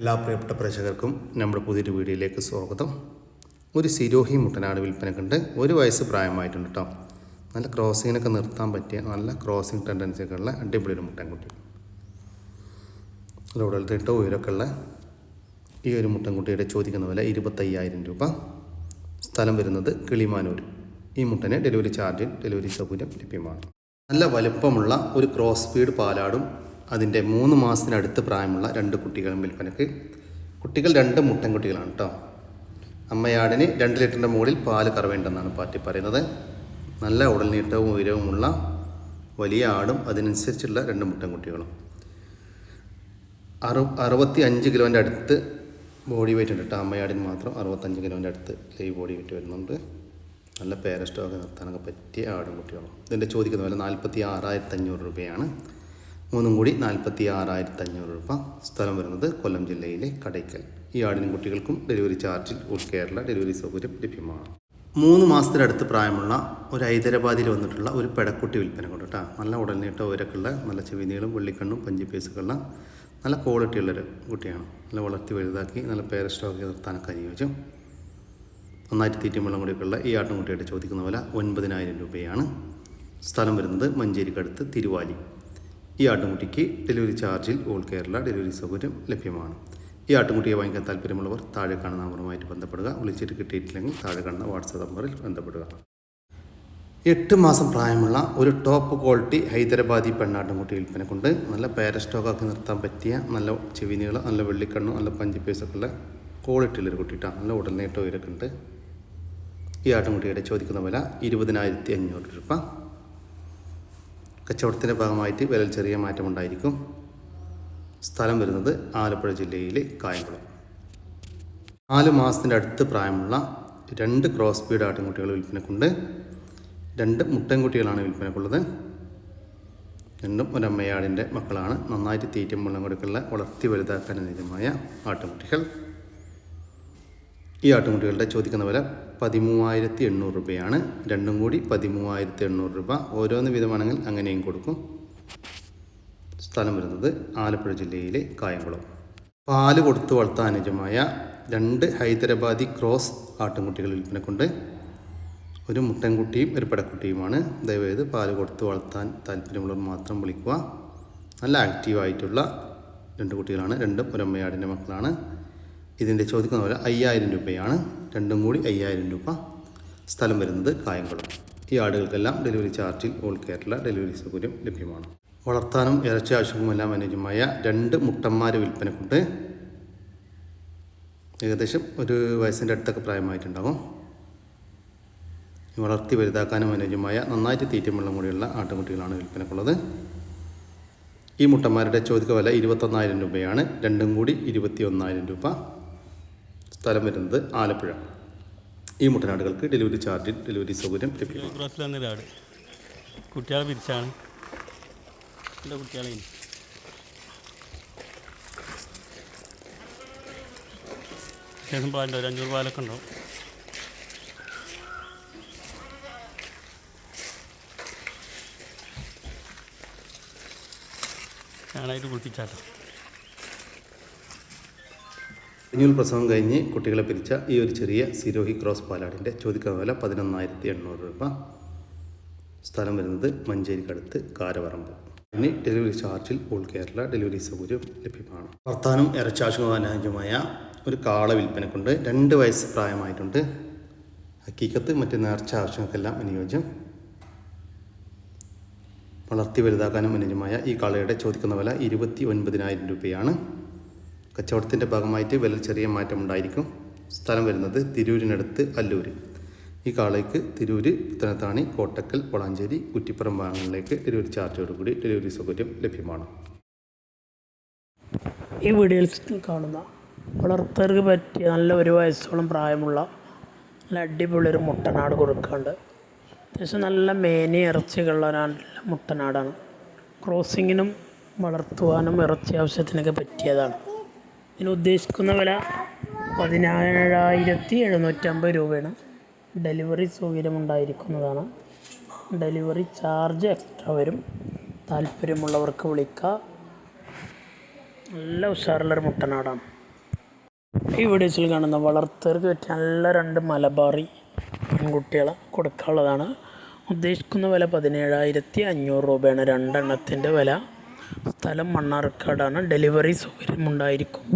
എല്ലാ പ്രിയപ്പെട്ട പ്രേക്ഷകർക്കും നമ്മുടെ പുതിയൊരു വീഡിയോയിലേക്ക് സ്വാഗതം. ഒരു സിരോഹി മുട്ടനാട് വിൽപ്പനക്കുണ്ട്. 1 വയസ്സ് പ്രായമായിട്ടുണ്ട് കേട്ടോ. നല്ല ക്രോസിങ്ങിനൊക്കെ നിർത്താൻ പറ്റിയ നല്ല ക്രോസിങ് ടെൻഡൻസിയൊക്കെ ഉള്ള അടിപൊളി ഒരു മുട്ടൻകുട്ടി. ഉടലത്തെ ഉയരമൊക്കെ ഉള്ള ഈ ഒരു മുട്ടൻകുട്ടിയുടെ ചോദിക്കുന്ന വില 25,000 രൂപ. സ്ഥലം വരുന്നത് കിളിമാനൂർ. ഈ മുട്ടന് ഡെലിവറി ചാർജിൽ ഡെലിവറി സൗകര്യം ലഭ്യമാണ്. നല്ല വലുപ്പമുള്ള ഒരു ക്രോസ് സ്പീഡ് പാലാടും അതിൻ്റെ 3 മാസത്തിനടുത്ത് പ്രായമുള്ള 2 കുട്ടികളും വിൽപ്പനക്ക്. കുട്ടികൾ 2 മുട്ടൻകുട്ടികളാണ് കേട്ടോ. അമ്മയാടിന് 2 ലിറ്ററിൻ്റെ മുകളിൽ പാല് കറവേണ്ടെന്നാണ് പാർട്ടി പറയുന്നത്. നല്ല ഉടൽനീട്ടവും ഉയരവുമുള്ള വലിയ ആടും അതിനനുസരിച്ചുള്ള 2 മുട്ടൻകുട്ടികളും. 65 കിലോൻ്റെ അടുത്ത് ബോഡി വെയിറ്റ് ഉണ്ട് കേട്ടോ. അമ്മയാടിന് മാത്രം 65 കിലോൻ്റെ അടുത്ത് ലൈവ് ബോഡി വെയിറ്റ് വരുന്നുണ്ട്. നല്ല പേരസ്റ്റോക്കെ നിർത്താനൊക്കെ പറ്റിയ ആടും കുട്ടികളും. ഇതിൻ്റെ ചോദിക്കുന്ന വില 46,500 രൂപയാണ്. 3 കൂടി 46,500 രൂപ. സ്ഥലം വരുന്നത് കൊല്ലം ജില്ലയിലെ കടയ്ക്കൽ. ഈ ആടിനും കുട്ടികൾക്കും ഡെലിവറി ചാർജിൽ ഓൾ കേരള ഡെലിവറി സൗകര്യം ലഭ്യമാണ്. 3 മാസത്തിനടുത്ത് പ്രായമുള്ള ഒരു ഹൈദരാബാദിൽ വന്നിട്ടുള്ള ഒരു പെടക്കുട്ടി വിൽപ്പന കൊണ്ട് കേട്ടോ. നല്ല ഉടൽനീട്ടം ഉയരക്കുള്ള നല്ല ചെവിനീളും വെള്ളിക്കണ്ണും പഞ്ചിപ്പേസുകളുള്ള നല്ല ക്വാളിറ്റി ഉള്ളൊരു കുട്ടിയാണ്. നല്ല വളർത്തി വലുതാക്കി നല്ല പേരസ്റ്റോക്കെ നിർത്താനൊക്കെ അനുയോജ്യം. നന്നായിട്ട് തീറ്റയും വെള്ളം കൂടിയൊക്കെയുള്ള ഈ ആട്ടിൻകുട്ടിയുടെ ചോദിക്കുന്ന വില 9,000 രൂപയാണ്. സ്ഥലം വരുന്നത് മഞ്ചേരിക്കടുത്ത് തിരുവാലി. ഈ ആട്ടിൻകുട്ടിക്ക് ഡെലിവറി ചാർജിൽ ഓൾ കേരള ഡെലിവറി സൗകര്യം ലഭ്യമാണ്. ഈ ആട്ടിൻകുട്ടിയെ വാങ്ങിക്കാൻ താല്പര്യമുള്ളവർ താഴെ കാണുന്ന നമ്പറുമായിട്ട് ബന്ധപ്പെടുക. വിളിച്ചിട്ട് കിട്ടിയിട്ടില്ലെങ്കിൽ താഴെ കാണുന്ന വാട്സാപ്പ് നമ്പറിൽ ബന്ധപ്പെടുക. 8 മാസം പ്രായമുള്ള ഒരു ടോപ്പ് ക്വാളിറ്റി ഹൈദരാബാദി പെണ്ണാട്ടിൻകുട്ടി വിൽപ്പനക്കുണ്ട്. നല്ല പേരസ്റ്റോക്കാക്കി നിർത്താൻ പറ്റിയ നല്ല ചെവിനീളം, നല്ല വെള്ളിക്കണ്ണും, നല്ല പഞ്ചിപ്പേസൊക്കെ ഉള്ള ക്വാളിറ്റി ഉള്ളൊരു കുട്ടിയിട്ടാണ്. നല്ല ഉടൽനീട്ടം ഉയരൊക്കെ ഉണ്ട്. ഈ ആട്ടിൻകുട്ടിയുടെ ചോദിക്കുന്ന വില 20,500 രൂപ. കച്ചവടത്തിൻ്റെ ഭാഗമായിട്ട് വിലയിൽ ചെറിയ മാറ്റമുണ്ടായിരിക്കും. സ്ഥലം വരുന്നത് ആലപ്പുഴ ജില്ലയിലെ കായംകുളം. 4 മാസത്തിൻ്റെ അടുത്ത് പ്രായമുള്ള 2 ക്രോസ് സ്പീഡ് ആട്ടിൻകുട്ടികൾ വിൽപ്പനക്കുണ്ട്. 2 മുട്ടൻകുട്ടികളാണ് വിൽപ്പനക്കുള്ളത്. 2 ഒരമ്മയാടിൻ്റെ മക്കളാണ്. നന്നായിട്ട് തീറ്റയും വെള്ളം കൊടുക്കുള്ള വളർത്തി വലുതാക്കാൻ അനുയോജ്യമായ ആട്ടിൻകുട്ടികൾ. ഈ ആട്ടിൻകുട്ടികളുടെ ചോദിക്കുന്ന വില 13,800 രൂപയാണ്. 2 കൂടി 13,800 രൂപ. ഓരോന്ന് വിധമാണെങ്കിൽ അങ്ങനെയും കൊടുക്കും. സ്ഥലം വരുന്നത് ആലപ്പുഴ ജില്ലയിലെ കായംകുളം. പാല് കൊടുത്ത് വളർത്താൻ അനുയോജ്യമായ 2 ഹൈദരാബാദി ക്രോസ് ആട്ടിൻകുട്ടികൾ വിൽപ്പനക്കുണ്ട്. ഒരു മുട്ടൻകുട്ടിയും ഒരു പെടക്കുട്ടിയുമാണ്. ദയവേത് പാല് കൊടുത്ത് വളർത്താൻ താല്പര്യമുള്ളവർ മാത്രം വിളിക്കുക. നല്ല ആക്റ്റീവായിട്ടുള്ള 2 കുട്ടികളാണ്. 2 ഒരമ്മയാടിൻ്റെ മക്കളാണ്. ഇതിൻ്റെ ചോദിക്കുന്ന പോലെ 5,000 രൂപയാണ്. 2 കൂടി 5,000 രൂപ. സ്ഥലം വരുന്നത് കായംകുളം. ഈ ആടുകൾക്കെല്ലാം ഡെലിവറി ചാർജിൽ ഓൾ കേരള ഡെലിവറി സൗകര്യം ലഭ്യമാണ്. വളർത്താനും ഇറച്ചി ആവശ്യവുമെല്ലാം അനുയോജ്യമായ 2 മുട്ടന്മാർ വിൽപ്പനക്കുണ്ട്. ഏകദേശം 1 വയസ്സിൻ്റെ അടുത്തൊക്കെ പ്രായമായിട്ടുണ്ടാകും. വളർത്തി വലുതാക്കാനും അനുയോജ്യമായ നന്നായിട്ട് തീറ്റയും വെള്ളം കൂടിയുള്ള ആട്ടുകുട്ടികളാണ് വിൽപ്പനക്കുള്ളത്. ഈ മുട്ടന്മാരുടെ ചോദിക്കുന്ന വില 21,000 രൂപയാണ്. 2 കൂടി 21,000 രൂപ. സ്ഥലം വരുന്നത് ആലപ്പുഴ. ഈ മുട്ടനാടുകൾക്ക് ഡെലിവറി ചാർജിൽ ഡെലിവറി സൗകര്യം ലഭ്യമാണ്. കുട്ടികളെ പിരിച്ചാണ് കുട്ടികളെ ശേഷം പാലുണ്ടോ, 500 പാലൊക്കെ ഉണ്ടാവും. ഞാനായിട്ട് കുളിപ്പിച്ചാട്ടോ. കുഞ്ഞുങ്ങൾ പ്രസവം കഴിഞ്ഞ് കുട്ടികളെ പിരിച്ച ഈ ഒരു ചെറിയ സിരോഹി ക്രോസ് പാലാടിൻ്റെ ചോദിക്കുന്ന വില 11,800 രൂപ. സ്ഥലം വരുന്നത് മഞ്ചേരിക്കടുത്ത് കാരവറമ്പ്. ഇനി ഡെലിവറി ചാർജിൽ ഓൾ കേരള ഡെലിവറി സൗകര്യം ലഭ്യമാണ്. വളർത്താനും ഇറച്ചാശുവാനുമായ ഒരു കാള വിൽപ്പനക്കുണ്ട്. 2 വയസ്സ് പ്രായമായിട്ടുണ്ട്. ഹക്കീക്കത്ത് മറ്റ് നേർച്ച ആവശ്യങ്ങൾക്കെല്ലാം അനുയോജ്യം. വളർത്തി വലുതാക്കാനും അനുയോജ്യമായ ഈ കാളയുടെ ചോദിക്കുന്ന വില 29,000 രൂപയാണ്. കച്ചവടത്തിൻ്റെ ഭാഗമായിട്ട് വില ചെറിയ മാറ്റമുണ്ടായിരിക്കും. സ്ഥലം വരുന്നത് തിരൂരിനടുത്ത് അല്ലൂര്. ഈ കാളയ്ക്ക് തിരൂര്, പുത്തനത്താണി, കോട്ടക്കൽ, വളാഞ്ചേരി, കുറ്റിപ്പുറം ഭാഗങ്ങളിലേക്ക് ഡെലിവറി ചാർജോടുകൂടി ഡെലിവറി സൗകര്യം ലഭ്യമാണ്. ഈ വീഡിയോയിൽ കാണുന്ന വളർത്തർക്ക് പറ്റിയ നല്ല 1 വയസ്സോളം പ്രായമുള്ള നല്ല അടിപൊളി ഒരു മുട്ടനാട് കൊടുക്കാണ്ട്. അത്യാവശ്യം നല്ല മേനി ഇറച്ചികളുള്ള നല്ല മുട്ടനാടാണ്. ക്രോസിങ്ങിനും വളർത്തുവാനും ഇറച്ചി ആവശ്യത്തിനൊക്കെ പറ്റിയതാണ്. ഇതിന് ഉദ്ദേശിക്കുന്ന വില 17,750 രൂപയാണ്. ഡെലിവറി സൗകര്യമുണ്ടായിരിക്കുന്നതാണ്. ഡെലിവറി ചാർജ് എക്സ്ട്രാ വരും. താല്പര്യമുള്ളവർക്ക് വിളിക്കുക. നല്ല ഉഷാറുള്ളൊരു മുട്ടനാടാണ്. ഈ വീഡിയോസിൽ കാണുന്ന വളർത്തവർക്ക് പറ്റിയ നല്ല 2 മലബാറി പെൺകുട്ടികളെ കൊടുക്കാനുള്ളതാണ്. ഉദ്ദേശിക്കുന്ന വില 17,500 രൂപയാണ്. 2 എണ്ണത്തിൻ്റെ വില. സ്ഥലം മണ്ണാർക്കാടാണ്. ഡെലിവറി സൗകര്യമുണ്ടായിരിക്കും.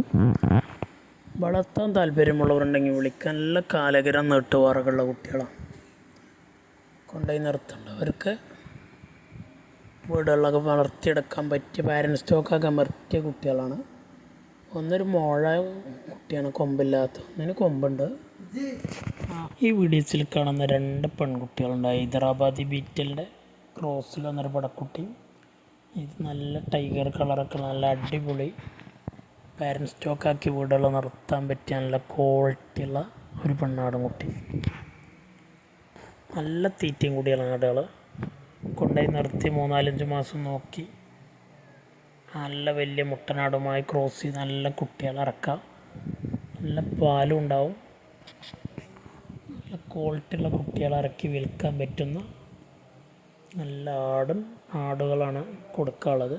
വളർത്താൻ താല്പര്യമുള്ളവരുണ്ടെങ്കിൽ വിളിക്കാൻ. നല്ല കാലകരം നീട്ടുവാറുകളുള്ള കുട്ടികളാണ്. കൊണ്ടുപോയി നിർത്തേണ്ടവർക്ക് വീടുകളിലൊക്കെ വളർത്തിയെടുക്കാൻ പറ്റിയ പാരൻറ് സ്റ്റോക്കൊക്കെ പറ്റിയ കുട്ടികളാണ്. ഒന്നൊരു മോഴ കുട്ടിയാണ്, കൊമ്പില്ലാത്ത. ഒന്നിന് കൊമ്പുണ്ട്. ഈ വീഡിയോസിൽ കാണുന്ന 2 പെൺകുട്ടികളുണ്ട്. ഹൈദരാബാദി ബീറ്റലിൻ്റെ ക്രോസിൽ വന്നൊരു പടക്കുട്ടി. ഇത് നല്ല ടൈഗർ കളറൊക്കെ നല്ല അടിപൊളി പാരൻറ് സ്റ്റോക്കാക്കി വീടുകൾ നിർത്താൻ പറ്റിയ നല്ല ക്വാളിറ്റിയുള്ള ഒരു പെണ്ണാടും കുട്ടി. നല്ല തീറ്റയും കൂടിയുള്ള ആടുകൾ. കൊണ്ടുപോയി നിർത്തി 3-4 മാസം നോക്കി നല്ല വലിയ മുട്ടനാടുമായി ക്രോസ് ചെയ്ത് നല്ല കുട്ടികളെ ഇറക്കാം. നല്ല പാലും ഉണ്ടാവും. നല്ല ക്വാളിറ്റിയുള്ള കുട്ടികളെ ഇറക്കി വിൽക്കാൻ പറ്റുന്ന നല്ല ആടുകളാണ് കൊടുക്കാനുള്ളത്.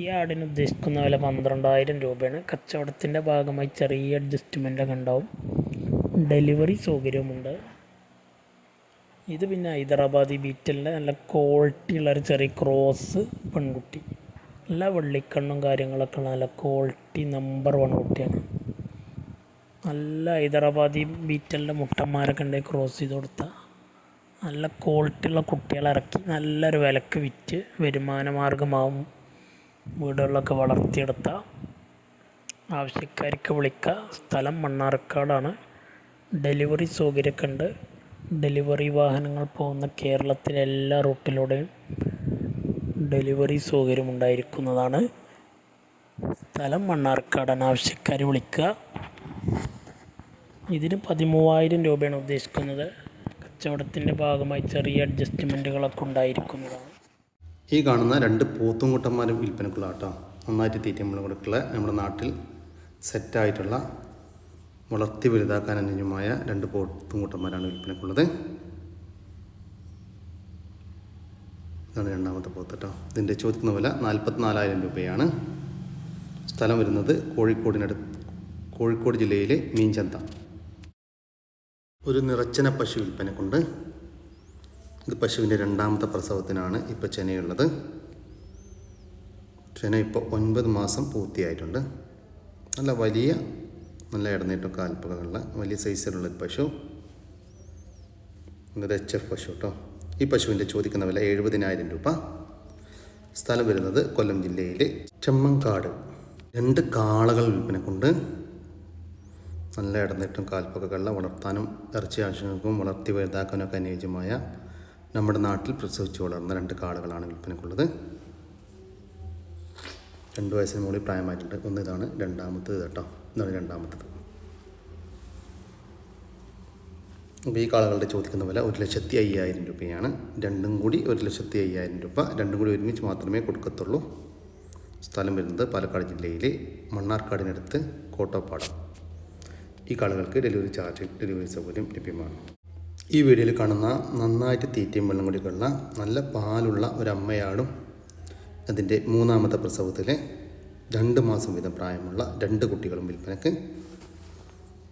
ഈ ആടിന് ഉദ്ദേശിക്കുന്ന വില 12,000 രൂപയാണ്. കച്ചവടത്തിൻ്റെ ഭാഗമായി ചെറിയ അഡ്ജസ്റ്റ്മെൻ്റൊക്കെ ഉണ്ടാവും. ഡെലിവറി സൗകര്യമുണ്ട്. ഇത് പിന്നെ ഹൈദരാബാദി ബീറ്റലിൻ്റെ നല്ല ക്വാളിറ്റിയുള്ളൊരു ചെറിയ ക്രോസ് പെൺകുട്ടി. നല്ല വെള്ളിക്കണ്ണും കാര്യങ്ങളൊക്കെ നല്ല ക്വാളിറ്റി നമ്പർ 1 കുട്ടിയാണ്. നല്ല ഹൈദരാബാദി ബീറ്റലിൻ്റെ മുട്ടന്മാരൊക്കെ ഉണ്ടെങ്കിൽ ക്രോസ് ചെയ്ത് കൊടുത്താൽ നല്ല ക്വാളിറ്റിയുള്ള കുട്ടികളെ ഇറക്കി നല്ലൊരു വിലക്ക് വിറ്റ് വരുമാന മാർഗമാവും. വീടുകളിലൊക്കെ വളർത്തിയെടുത്താൽ ആവശ്യക്കാർക്ക് വിളിക്കുക. സ്ഥലം മണ്ണാർക്കാടാണ്. ഡെലിവറി സൗകര്യമൊക്കെ ഉണ്ട്. ഡെലിവറി വാഹനങ്ങൾ പോകുന്ന കേരളത്തിലെ എല്ലാ റൂട്ടിലൂടെയും ഡെലിവറി സൗകര്യമുണ്ടായിരിക്കുന്നതാണ്. സ്ഥലം മണ്ണാർക്കാടാണ്. ആവശ്യക്കാർ വിളിക്കുക. ഇതിന് 13,000 രൂപയാണ് ഉദ്ദേശിക്കുന്നത്. കച്ചവടത്തിൻ്റെ ഭാഗമായി ചെറിയ അഡ്ജസ്റ്റ്മെൻറ്റുകളൊക്കെ ഉണ്ടായിരിക്കുന്നതാണ്. ഈ കാണുന്ന 2 പോത്തുംകുട്ടന്മാരും വിൽപ്പനക്കുള്ള ആട്ടോ. നന്നായിട്ട് തീറ്റമ്പളം കൊടുക്കുള്ള നമ്മുടെ നാട്ടിൽ സെറ്റായിട്ടുള്ള വളർത്തി വലുതാക്കാൻ അനുയോജ്യമായ 2 പോത്തുംകുട്ടന്മാരാണ് വിൽപ്പനക്കുള്ളത്. ഇതാണ് രണ്ടാമത്തെ പോത്ത് കേട്ടോ. ഇതിൻ്റെ ചോദിക്കുന്ന വില 44,000 രൂപയാണ്. സ്ഥലം വരുന്നത് കോഴിക്കോട് ജില്ലയിലെ മീൻചന്ത. ഒരു നിറച്ചന പശു വിൽപ്പനക്കുണ്ട്. ഇത് പശുവിൻ്റെ 2ാമത്തെ പ്രസവത്തിനാണ് ഇപ്പോൾ ചെനയുള്ളത്. ചെന ഇപ്പോൾ 9 മാസം പൂർത്തിയായിട്ടുണ്ട്. നല്ല വലിയ നല്ല ഇടനീട്ടും കാൽപ്പകളുള്ള വലിയ സൈസിലുള്ളൊരു പശു. ഇതൊരു HF പശു കേട്ടോ. ഈ പശുവിൻ്റെ ചോദിക്കുന്ന വില 70,000 രൂപ. സ്ഥലം വരുന്നത് കൊല്ലം ജില്ലയിലെ ചെമ്മങ്കാട്. 2 കാളകൾ വിൽപ്പനക്കുണ്ട്. നല്ല ഇടനീട്ടും കാൽപ്പകളുള്ള വളർത്താനും ഇറച്ചി ആവശ്യങ്ങൾക്കും വളർത്തി വലുതാക്കാനൊക്കെ അനുയോജ്യമായ നമ്മുടെ നാട്ടിൽ പ്രസവിച്ച് വളർന്ന 2 കാളകളാണ് വിൽപ്പനക്കുള്ളത്. 2 വയസ്സിന് മുകളിൽ പ്രായമായിട്ടുണ്ട്. ഒന്ന് ഇതാണ്, രണ്ടാമത്തത് കേട്ടോ. ഇതാണ് രണ്ടാമത്തത്. അപ്പോൾ ഈ കാളകളുടെ ചോദിക്കുന്ന വില 1,05,000 രൂപയാണ്. രണ്ടും കൂടി 1,05,000 രൂപ. രണ്ടും കൂടി ഒരുമിച്ച് മാത്രമേ കൊടുക്കത്തുള്ളൂ. സ്ഥലം വരുന്നത് പാലക്കാട് ജില്ലയിലെ മണ്ണാർക്കാടിനടുത്ത് കോട്ടപ്പാടം. ഈ കാളകൾക്ക് ഡെലിവറി സൗകര്യം ലഭ്യമാണ്. ഈ വീഡിയോയിൽ കാണുന്ന നന്നായിട്ട് തീറ്റയും വെള്ളം കൂടിയുള്ള നല്ല പാലുള്ള ഒരു അമ്മയാടും അതിൻ്റെ 3ാമത്തെ പ്രസവത്തിലെ 2 മാസം വീതം പ്രായമുള്ള 2 കുട്ടികളും വിൽപ്പനക്ക്.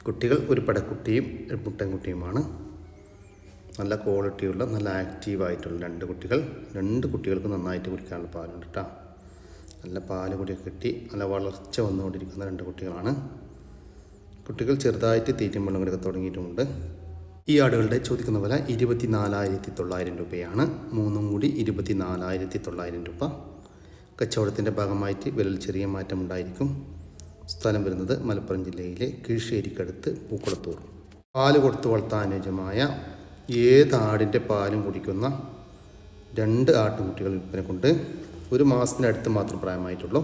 കുട്ടികൾ ഒരു പടക്കുട്ടിയും മുട്ടൻകുട്ടിയുമാണ്. നല്ല ക്വാളിറ്റിയുള്ള നല്ല ആക്റ്റീവായിട്ടുള്ള 2 കുട്ടികൾ. 2 കുട്ടികൾക്ക് നന്നായിട്ട് കുടിക്കാനുള്ള പാലുണ്ട് കേട്ടോ. നല്ല പാല് കൂടിയൊക്കെ കിട്ടി നല്ല വളർച്ച വന്നുകൊണ്ടിരിക്കുന്ന 2 കുട്ടികളാണ്. കുട്ടികൾ ചെറുതായിട്ട് തീറ്റയും വെള്ളം കൂടിയൊക്കെ തുടങ്ങിയിട്ടുമുണ്ട്. ഈ ആടുകളുടെ ചോദിക്കുന്ന വില 24,900 രൂപയാണ്. 3ഉം കൂടി 24,900 രൂപ. കച്ചവടത്തിൻ്റെ ഭാഗമായിട്ട് വിലയിൽ ചെറിയ മാറ്റം ഉണ്ടായിരിക്കും. സ്ഥലം വരുന്നത് മലപ്പുറം ജില്ലയിലെ കീഴ്ശ്ശേരിക്കടുത്ത് പൂക്കുളത്തൂർ. പാല് കൊടുത്ത് വളർത്താൻ അനുയോജ്യമായ ഏത് ആടിൻ്റെ പാലും കുടിക്കുന്ന 2 ആട്ടുംകുട്ടികൾ വിൽപ്പനക്കുണ്ട്. 1 മാസത്തിനടുത്ത് മാത്രം പ്രായമായിട്ടുള്ളൂ.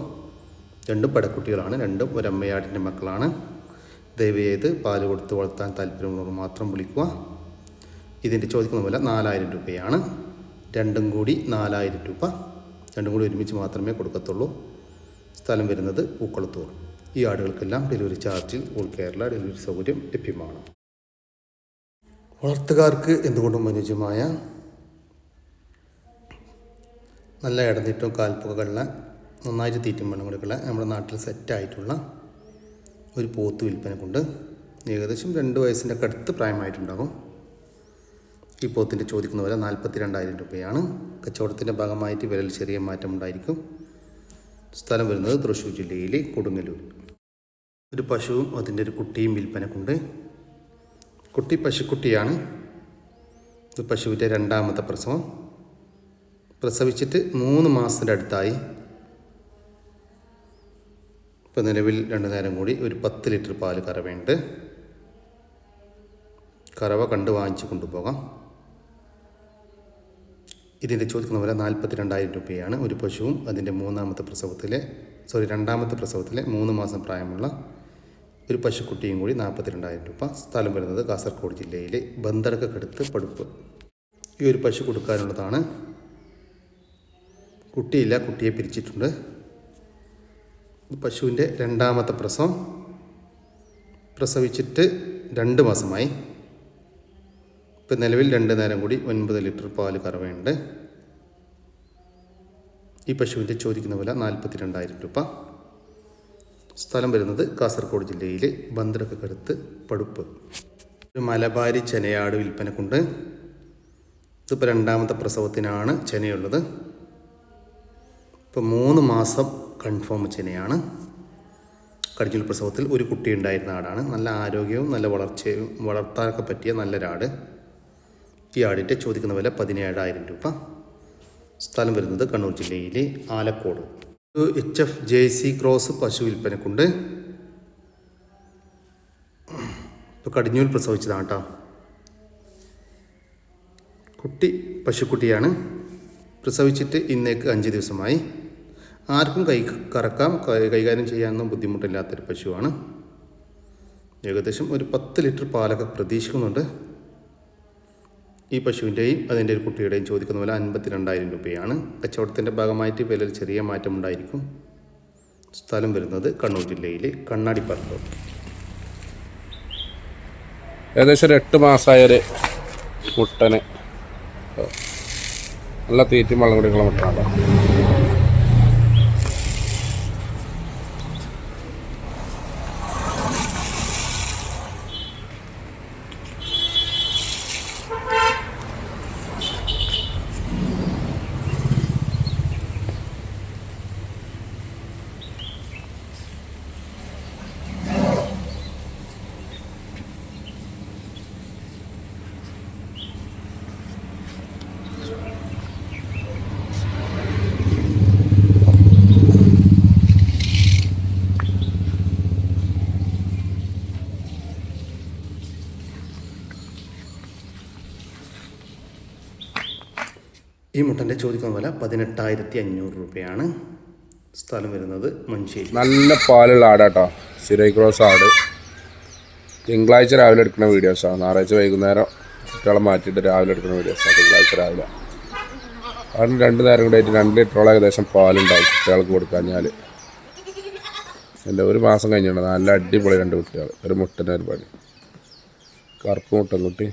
2 പടക്കുട്ടികളാണ്. 2ഉം ഒരമ്മയാടിൻ്റെ മക്കളാണ്. ദയവ് ചെയ്ത് പാല് കൊടുത്ത് വളർത്താൻ താല്പര്യമുള്ളവർ മാത്രം വിളിക്കുക. ഇതിൻ്റെ ചോദിക്കുന്ന വില 4,000 രൂപയാണ്. 2ഉം കൂടി 4,000 രൂപ. 2ഉം കൂടി ഒരുമിച്ച് മാത്രമേ കൊടുക്കത്തുള്ളൂ. സ്ഥലം വരുന്നത് പൂക്കുളത്തൂർ. ഈ ആടുകൾക്കെല്ലാം ഡെലിവറി ചാർജിൽ ഓൾ കേരള ഡെലിവറി സൗകര്യം ലഭ്യമാണ്. വളർത്തുകാർക്ക് എന്തുകൊണ്ടും അനുയോജ്യമായ നല്ല ഇടനീട്ടും കാൽപ്പുകളുള്ള നന്നായിട്ട് തീറ്റും വെള്ളം കൊടുക്കുള്ള നമ്മുടെ നാട്ടിൽ സെറ്റായിട്ടുള്ള ഒരു പോത്ത് വിൽപ്പനക്കുണ്ട്. ഏകദേശം 2 വയസ്സിൻ്റെ ഒക്കെ അടുത്ത് പ്രായമായിട്ടുണ്ടാകും. ഈ പോത്തിൻ്റെ ചോദിക്കുന്ന വില 42,000 രൂപയാണ്. കച്ചവടത്തിൻ്റെ ഭാഗമായിട്ട് വിലയിൽ ചെറിയ മാറ്റമുണ്ടായിരിക്കും. സ്ഥലം വരുന്നത് തൃശ്ശൂർ ജില്ലയിലെ കൊടുങ്ങല്ലൂർ. ഒരു പശുവും അതിൻ്റെ ഒരു കുട്ടിയും വിൽപ്പനക്കുണ്ട്. കുട്ടി പശുക്കുട്ടിയാണ്. ഇത് പശുവിൻ്റെ 2ാമത്തെ പ്രസവം. പ്രസവിച്ചിട്ട് 3 മാസത്തിൻ്റെ അടുത്തായി. ഇപ്പോൾ നിലവിൽ 2 നേരം കൂടി ഒരു 10 ലിറ്റർ പാല് കറവയുണ്ട്. കറവ കണ്ട് വാങ്ങിച്ച് കൊണ്ടുപോകാം. ഇതിൻ്റെ ചോദിക്കുന്ന വില 42,000 രൂപയാണ്. ഒരു പശുവും അതിൻ്റെ 2ാമത്തെ പ്രസവത്തിലെ 3 മാസം പ്രായമുള്ള ഒരു പശുക്കുട്ടിയും കൂടി 42,000 രൂപ. സ്ഥലം വരുന്നത് കാസർഗോഡ് ജില്ലയിലെ ബന്തടക്കടുത്ത് പടുപ്പ്. ഈ ഒരു പശു കൊടുക്കാനുള്ളതാണ്. കുട്ടിയില്ല, കുട്ടിയെ പിരിച്ചിട്ടുണ്ട്. പശുവിൻ്റെ 2ാമത്തെ പ്രസവം. പ്രസവിച്ചിട്ട് 2 മാസമായി. ഇപ്പം നിലവിൽ 2 നേരം കൂടി 9 ലിറ്റർ പാല് കറവയുണ്ട്. ഈ പശുവിൻ്റെ ചോദിക്കുന്ന വില 42,000 രൂപ. സ്ഥലം വരുന്നത് കാസർഗോഡ് ജില്ലയിലെ ബന്തടക്കടുത്ത് പടുപ്പ്. ഒരു മലബാരി ചെനയാട് വിൽപ്പനക്കുണ്ട്. ഇതിപ്പോൾ 2ാമത്തെ പ്രസവത്തിനാണ് ചെനയുള്ളത്. ഇപ്പോൾ 3 മാസം കൺഫേം ചെനയാണ്. കഴിഞ്ഞ പ്രസവത്തിൽ ഒരു കുട്ടി ഉണ്ടായിരുന്ന ആടാണ്. നല്ല ആരോഗ്യവും നല്ല വളർച്ചയും വളർത്താനൊക്കെ പറ്റിയ നല്ലൊരാട്. ഈ ആടിൻ്റെ ചോദിക്കുന്ന വില 17,000 രൂപ. സ്ഥലം വരുന്നത് കണ്ണൂർ ജില്ലയിലെ ആലക്കോട്. ഒരു HF ജേഴ്സി ക്രോസ് പശു വിൽപ്പനക്കുണ്ട്. ഇപ്പോൾ കടിഞ്ഞൂൽ പ്രസവിച്ചതാണ് കേട്ടോ. കുട്ടി പശുക്കുട്ടിയാണ്. പ്രസവിച്ചിട്ട് ഇന്നേക്ക് 5 ദിവസമായി. ആർക്കും കൈകാര്യം ചെയ്യാനൊന്നും ബുദ്ധിമുട്ടില്ലാത്തൊരു പശുവാണ്. ഏകദേശം ഒരു 10 ലിറ്റർ പാലൊക്കെ പ്രതീക്ഷിക്കുന്നുണ്ട്. ഈ പശുവിൻ്റെയും അതിൻ്റെ ഒരു കുട്ടിയുടെയും ചോദിക്കുന്ന വില 52,000 രൂപയാണ്. കച്ചവടത്തിൻ്റെ ഭാഗമായിട്ട് വിലയിൽ ചെറിയ മാറ്റമുണ്ടായിരിക്കും. സ്ഥലം വരുന്നത് കണ്ണൂർ ജില്ലയിലെ കണ്ണാടിപ്പറമ്പ്. ഏകദേശം ഒരു 8 മാസമായൊരു മുട്ടന് നല്ല തീറ്റും വെള്ളം കുടിക്കുള്ള മുട്ടനാണ്. ഈ മുട്ടൻ്റെ ചോദിക്കുന്ന വില 18,500 രൂപയാണ്. സ്ഥലം വരുന്നത് മഞ്ചേരി. നല്ല പാലുള്ള ആടാട്ടോ. സിറോയ് ക്രോസ് ആട്. തിങ്കളാഴ്ച രാവിലെ എടുക്കുന്ന വീഡിയോസാണ്. ഞായറാഴ്ച വൈകുന്നേരം കുട്ടികളെ മാറ്റിയിട്ട് രാവിലെ എടുക്കുന്ന വീഡിയോസാണ്. തിങ്കളാഴ്ച രാവിലെ അതിന് 2 നേരം കൂടെ ആയിട്ട് 2 ലിറ്ററോളം ഏകദേശം പാലുണ്ടാവും കുട്ടികൾക്ക് കൊടുക്കാഞ്ഞാൽ. എൻ്റെ 1 മാസം കഴിഞ്ഞിട്ടുണ്ട്. നല്ല അടിപൊളി 2 കുട്ടികൾ. ഒരു മുട്ടൻ്റെ ഒരു പണി. കറുപ്പ് മുട്ടൻകുട്ടി,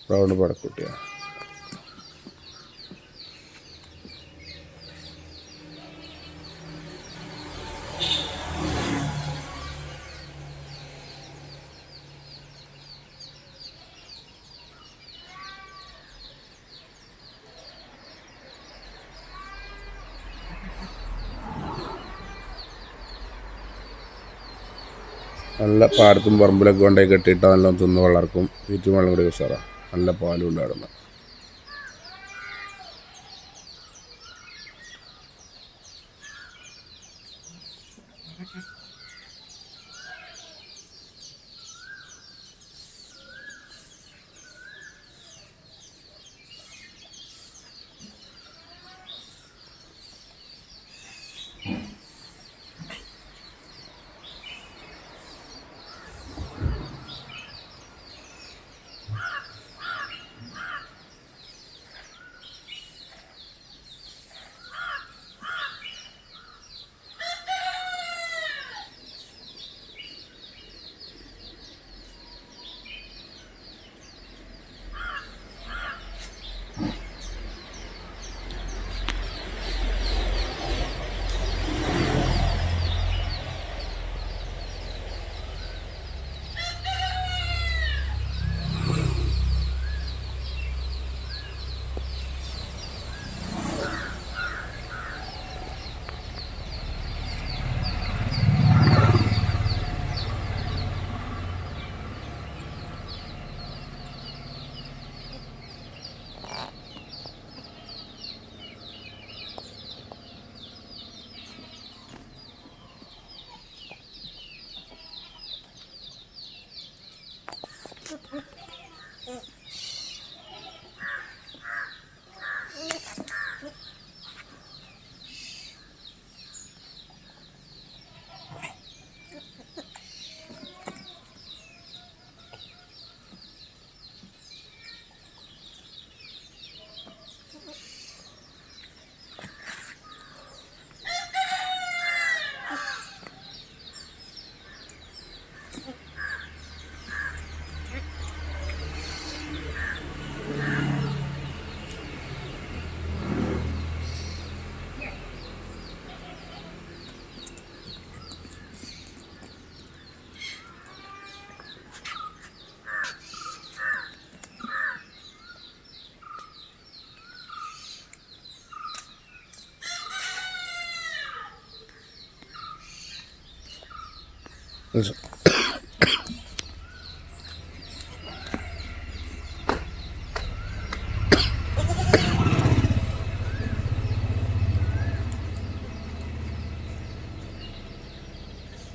ബ്രൗൺ പടക്കുട്ടിയാണ്. നല്ല പാടത്തും പറമ്പിലൊക്കെ കൊണ്ടുപോയി കെട്ടിയിട്ട് നല്ല തിന്ന് വളർക്കും. തീറ്റും വെള്ളം കൂടി ഉസാറാണ്. നല്ല പാലും ഉണ്ടാകുന്ന.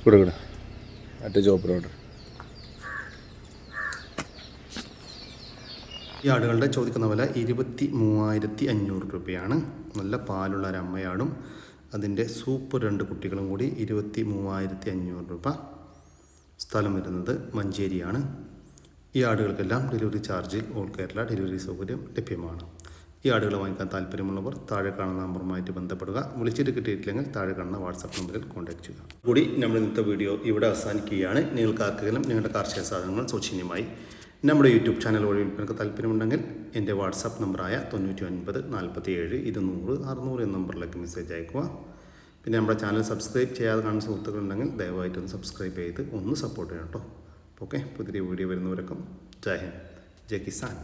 കൊടുക്കട മറ്റേ ചോപ്പിലോട്ട്. ഈ ആടുകളുടെ ചോദിക്കുന്ന വില 23,500 രൂപയാണ്. നല്ല പാലുള്ള ഒരു അമ്മയാടും അതിൻ്റെ സൂപ്പർ 2 കുട്ടികളും കൂടി 23,500 രൂപ. സ്ഥലം വരുന്നത് മഞ്ചേരിയാണ്. ഈ ആടുകൾക്കെല്ലാം ഡെലിവറി ചാർജിൽ ഓൾ കേരള ഡെലിവറി സൗകര്യം ലഭ്യമാണ്. ഈ ആടുകൾ വാങ്ങിക്കാൻ താല്പര്യമുള്ളവർ താഴെ കാണുന്ന നമ്പറുമായിട്ട് ബന്ധപ്പെടുക. വിളിച്ചിട്ട് കിട്ടിയിട്ടില്ലെങ്കിൽ താഴെ കാണുന്ന വാട്സാപ്പ് നമ്പറിൽ കോൺടാക്ട് ചെയ്യുക. കൂടി നമ്മുടെ ഇന്നത്തെ വീഡിയോ ഇവിടെ അവസാനിക്കുകയാണ്. നിങ്ങൾക്ക് ആർക്കെങ്കിലും നിങ്ങളുടെ കാർഷിക സാധനങ്ങൾ സൗജന്യമായി നമ്മുടെ യൂട്യൂബ് ചാനൽ വഴി വിൽപ്പനക്ക് താല്പര്യമുണ്ടെങ്കിൽ എൻ്റെ വാട്സാപ്പ് നമ്പറായ 99 47 200 600 എന്ന നമ്പറിലേക്ക് മെസ്സേജ് അയക്കുക. പിന്നെ നമ്മുടെ ചാനൽ സബ്സ്ക്രൈബ് ചെയ്യാതെ കാണുന്ന സുഹൃത്തുക്കളുണ്ടെങ്കിൽ ദയവായിട്ടൊന്ന് സബ്സ്ക്രൈബ് ചെയ്ത് ഒന്ന് സപ്പോർട്ട് ചെയ്യണം കേട്ടോ. ഓക്കെ, പുതിയ വീഡിയോ വരുന്നവരൊക്കെ ജയ് ഹിന്ദ്, ജയ് കിസാൻ.